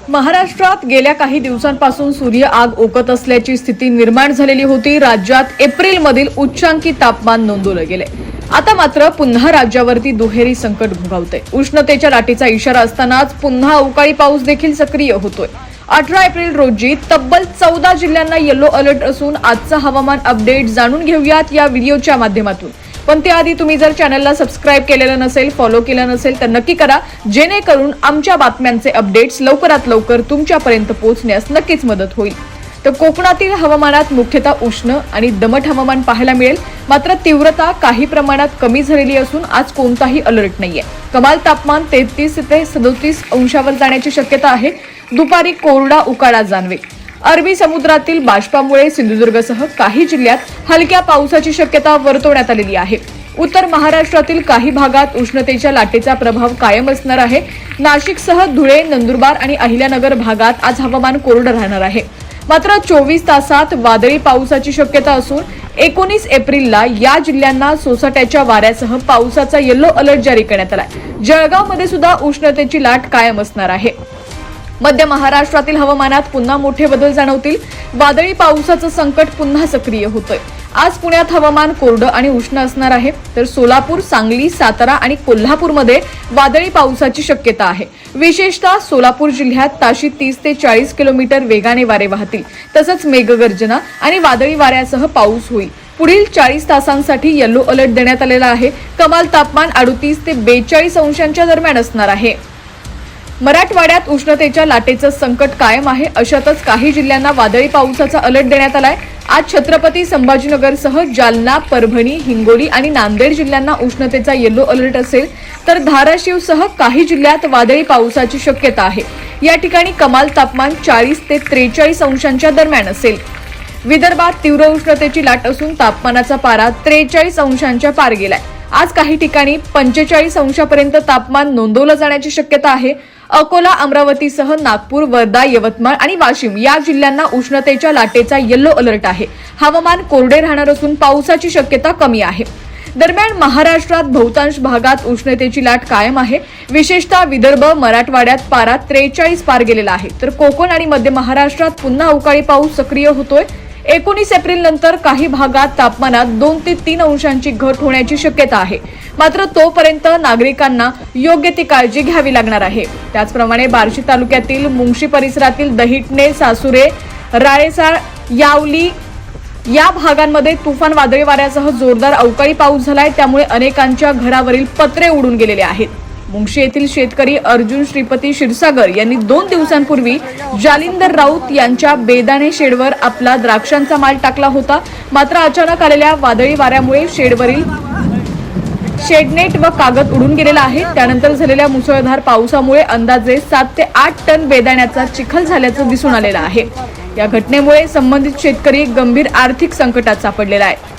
महाराष्ट्रात गेल्या काही दिवसांपासून सूर्य आग ओकत असल्याची स्थिती निर्माण झालेली होती। राज्यात एप्रिलमधील उच्चांकी तापमान नोंदवलं गेले। आता मात्र पुन्हा राज्यावरती दुहेरी संकट भोगावते। उष्णतेच्या लाटेचा इशारा असतानाच पुन्हा अवकाळी पाऊस देखील सक्रिय होतोय। 18 एप्रिल रोजी तब्बल 14 जिल्ह्यांना येलो अलर्ट असून आजचा हवामान अपडेट जाणून घेऊयात या व्हिडिओच्या माध्यमातून। पण त्याआधी तुम्ही जर चॅनलला सबस्क्राइब केलेलं नसेल, फॉलो केलं नसेल तर नक्की करा, जेणेकरून आमच्या बातम्यांचे अपडेट्स लवकरात लवकर तुमच्यापर्यंत पोहोचण्यास नक्कीच मदत होईल। तर कोकणातील हवामानात मुख्यतः उष्ण आणि दमट हवामान पाहायला मिळेल, मात्र तीव्रता काही प्रमाणात कमी झालेली असून आज कोणताही अलर्ट नाहीये। कमाल तापमान 33 ते 37 अंशावर जाण्याची शक्यता आहे। दुपारी कोरडा उकाडा जाणवेल। अरबी समुद्रातील बाष्पामुळे सिंधुदुर्गसह काही जिल्ह्यात हलक्या पावसाची शक्यता वर्तवण्यात आलेली आहे। उत्तर महाराष्ट्रातील काही भागात उष्णतेच्या लाटेचा प्रभाव कायम असणार आहे। नाशिकसह धुळे, नंदुरबार आणि अहिल्यानगर भागात आज हवामान कोरडं राहणार आहे। मात्र 24 तासात वादळी पावसाची शक्यता असून 19 एप्रिलला या जिल्ह्यांना सोसाट्याच्या वाऱ्यासह पावसाचा येलो अलर्ट जारी करण्यात आलाय। जळगावमध्ये सुद्धा उष्णतेची लाट कायम असणार आहे। मध्य महाराष्ट्रातील हवामानात पुन्हा मोठे बदल जाणवतील। वादळी पावसाचं संकट पुन्हा सक्रिय होतंय। आज पुण्यात हवामान कोरडं आणि उष्ण असणार आहे, तर सोलापूर, सांगली, सातारा आणि कोल्हापूरमध्ये वादळी पावसाची शक्यता आहे। विशेषतः सोलापूर जिल्ह्यात ताशी 30 ते 40 किलोमीटर वेगाने वारे वाहतील। तसंच मेघगर्जना आणि वादळी वाऱ्यासह पाऊस होईल। पुढील 40 तासांसाठी येलो अलर्ट देण्यात आलेला आहे। कमाल तापमान 38 ते 42 अंशांच्या दरम्यान असणार आहे। मराठवाड्यात उष्णतेच्या लाटेचं संकट कायम आहे। अशातच काही जिल्ह्यांना वादळी पावसाचा अलर्ट देण्यात आलाय। आज छत्रपती संभाजीनगरसह जालना, परभणी, हिंगोली आणि नांदेड जिल्ह्यांना उष्णतेचा येलो अलर्ट असेल, तर धाराशिवसह काही जिल्ह्यात वादळी पावसाची शक्यता आहे। या ठिकाणी कमाल तापमान 40 ते 43 अंशांच्या दरम्यान असेल। विदर्भात तीव्र उष्णतेची लाट असून तापमानाचा पारा 43 अंशांच्या पार गेलाय। आज काही ठिकाणी 45 अंशापर्यंत तापमान नोंदवलं जाण्याची शक्यता आहे। अकोला, अमरावतीसह नागपूर, वर्धा, यवतमाळ आणि वाशिम या जिल्ह्यांना उष्णतेच्या लाटेचा येलो अलर्ट आहे। हवामान कोरडे राहणार असून पावसाची शक्यता कमी आहे। दरम्यान महाराष्ट्रात बहुतांश भागात उष्णतेची लाट कायम आहे। विशेषतः विदर्भ, मराठवाड्यात पारा 43 पार गेलेला आहे, तर कोकण आणि मध्य महाराष्ट्रात पुन्हा अवकाळी पाऊस सक्रिय होतोय। 19 एप्रिल नंतर काही भागात तापमानात 2 ते 3 अंशांची घट होण्याची शक्यता आहे। मात्र तोपर्यंत नागरिकांना योग्य ती काळजी घ्यावी लागणार आहे। त्याचप्रमाणे बार्शी तालुक्यातील मुंगशी परिसरातील दहिटणे, सासुरे, राळेसाळ, यावली या भागांमध्ये तुफान वादळी वाऱ्यासह जोरदार अवकाळी पाऊस झालाय। त्यामुळे अनेकांच्या घरावरील पत्रे उडून गेलेले आहेत। मुंगशी येथील शेतकरी अर्जुन श्रीपती क्षीरसागर यांनी 2 दिवसांपूर्वी जालिंदर राऊत यांच्या बेदाणे शेडवर आपला द्राक्षांचा माल टाकला होता। मात्र अचानक आलेल्या वादळी वाऱ्यामुळे शेडवरील शेडनेट व कागद उडून गेलेला आहे। त्यानंतर झालेल्या मुसळधार पावसामुळे अंदाजे 7 ते 8 टन बेदाण्याचा चिखल झाल्याचं दिसून आलेलं आहे। या घटनेमुळे संबंधित शेतकरी गंभीर आर्थिक संकटात सापडलेला आहे।